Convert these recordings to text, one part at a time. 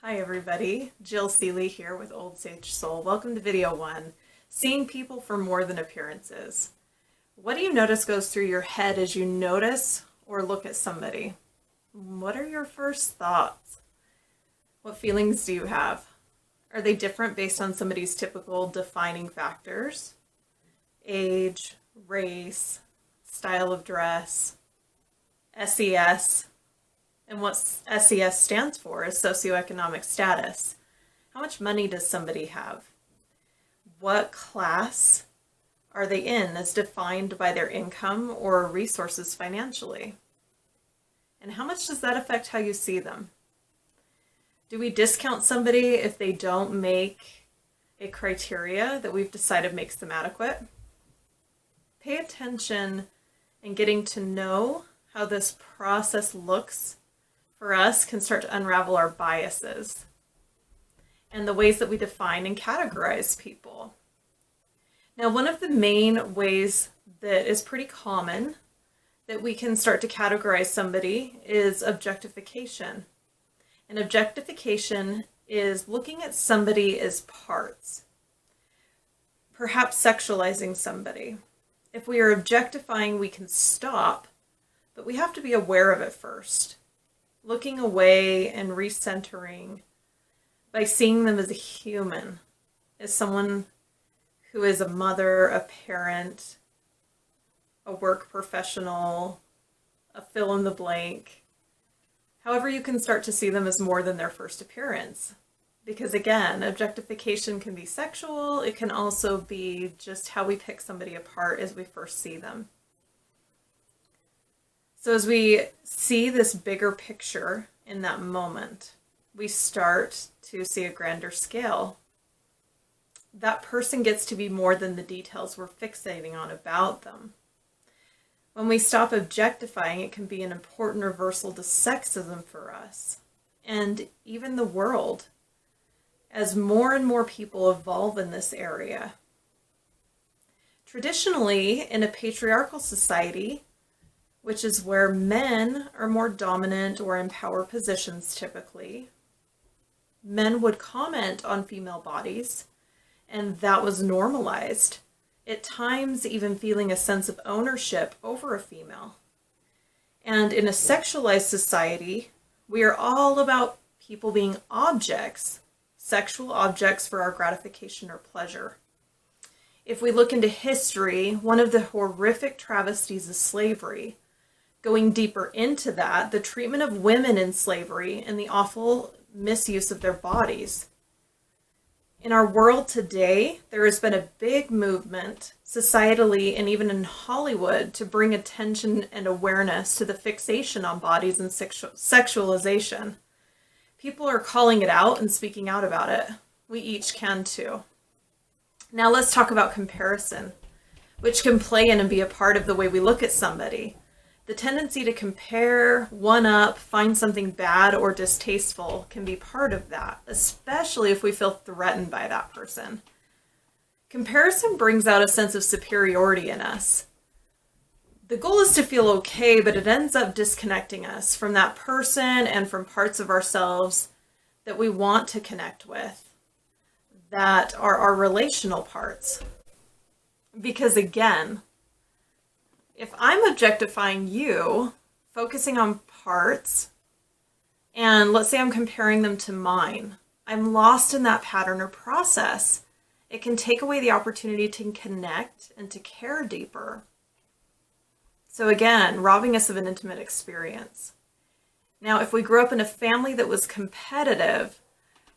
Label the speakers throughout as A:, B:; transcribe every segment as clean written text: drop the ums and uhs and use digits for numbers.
A: Hi everybody, Jill Seeley here with Old Sage Soul. Welcome to video 1, Seeing People for More Than Appearances. What do you notice goes through your head as you notice or look at somebody? What are your first thoughts? What feelings do you have? Are they different based on somebody's typical defining factors? Age, race, style of dress, SES. And what SES stands for is socioeconomic status. How much money does somebody have? What class are they in as defined by their income or resources financially? And how much does that affect how you see them? Do we discount somebody if they don't make a criteria that we've decided makes them adequate? Pay attention in getting to know how this process looks for us can start to unravel our biases and the ways that we define and categorize people. Now, one of the main ways that is pretty common that we can start to categorize somebody is objectification. And objectification is looking at somebody as parts, perhaps sexualizing somebody. If we are objectifying, we can stop, but we have to be aware of it first. Looking away and recentering by seeing them as a human, as someone who is a mother, a parent, a work professional, a fill in the blank. However, you can start to see them as more than their first appearance. Because again, objectification can be sexual. It can also be just how we pick somebody apart as we first see them. So as we see this bigger picture in that moment, we start to see a grander scale. That person gets to be more than the details we're fixating on about them. When we stop objectifying, it can be an important reversal to sexism for us and even the world as more and more people evolve in this area. Traditionally, in a patriarchal society, which is where men are more dominant or in power positions typically, men would comment on female bodies, and that was normalized, at times even feeling a sense of ownership over a female. And in a sexualized society, we are all about people being objects, sexual objects for our gratification or pleasure. If we look into history, one of the horrific travesties is slavery. Going deeper into that, the treatment of women in slavery and the awful misuse of their bodies. In our world today, there has been a big movement, societally and even in Hollywood, to bring attention and awareness to the fixation on bodies and sexualization. People are calling it out and speaking out about it. We each can too. Now let's talk about comparison, which can play in and be a part of the way we look at somebody. The tendency to compare, one up, find something bad or distasteful can be part of that, especially if we feel threatened by that person. Comparison brings out a sense of superiority in us. The goal is to feel okay, but it ends up disconnecting us from that person and from parts of ourselves that we want to connect with, that are our relational parts. Because again, if I'm objectifying you, focusing on parts, and let's say I'm comparing them to mine, I'm lost in that pattern or process. It can take away the opportunity to connect and to care deeper. So again, robbing us of an intimate experience. Now, if we grew up in a family that was competitive,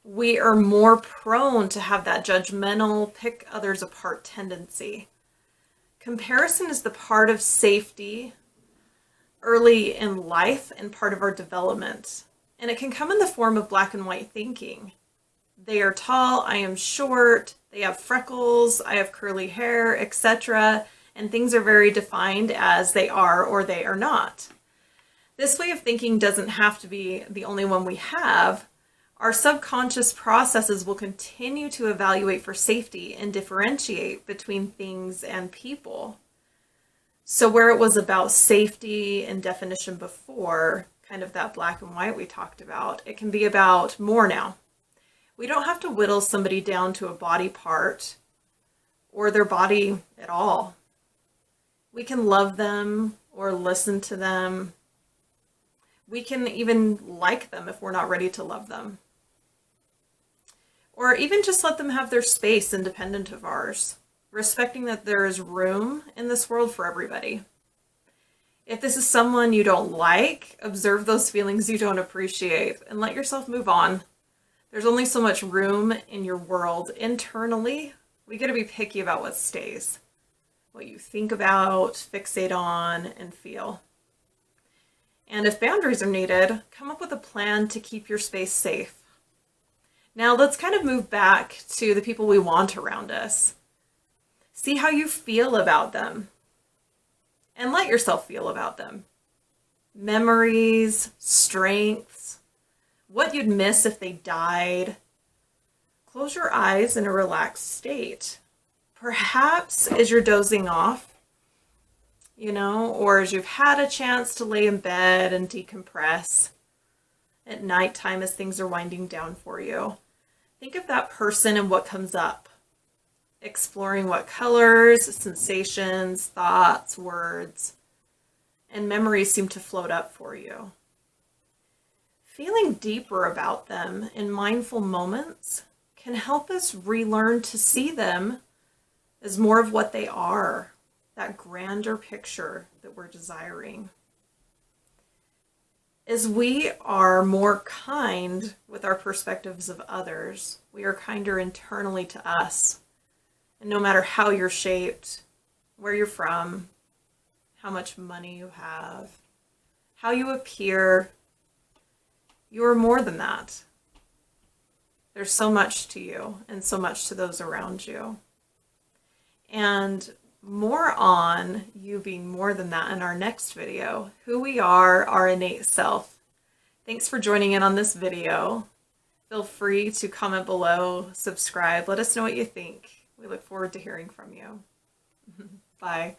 A: we are more prone to have that judgmental, pick others apart tendency. Comparison is the part of safety early in life and part of our development. And it can come in the form of black and white thinking. They are tall, I am short, they have freckles, I have curly hair, etc. And things are very defined as they are or they are not. This way of thinking doesn't have to be the only one we have. Our subconscious processes will continue to evaluate for safety and differentiate between things and people. So where it was about safety and definition before, kind of that black and white we talked about. It can be about more now. We don't have to whittle somebody down to a body part or their body at all. We can love them or listen to them. We can even like them if we're not ready to love them. Or even just let them have their space independent of ours, respecting that there is room in this world for everybody. If this is someone you don't like, observe those feelings you don't appreciate and let yourself move on. There's only so much room in your world internally. We got to be picky about what stays, what you think about, fixate on, and feel. And if boundaries are needed, come up with a plan to keep your space safe. Now let's kind of move back to the people we want around us. See how you feel about them and let yourself feel about them. Memories, strengths, what you'd miss if they died. Close your eyes in a relaxed state. Perhaps as you're dozing off, or as you've had a chance to lay in bed and decompress at nighttime as things are winding down for you. Think of that person and what comes up. Exploring what colors, sensations, thoughts, words, and memories seem to float up for you. Feeling deeper about them in mindful moments can help us relearn to see them as more of what they are, that grander picture that we're desiring. As we are more kind with our perspectives of others, we are kinder internally to us. And no matter how you're shaped, where you're from, how much money you have, how you appear, you are more than that. There's so much to you and so much to those around you. And more on you being more than that in our next video, who we are, our innate self. Thanks for joining in on this video. Feel free to comment below, subscribe, let us know what you think. We look forward to hearing from you. Bye.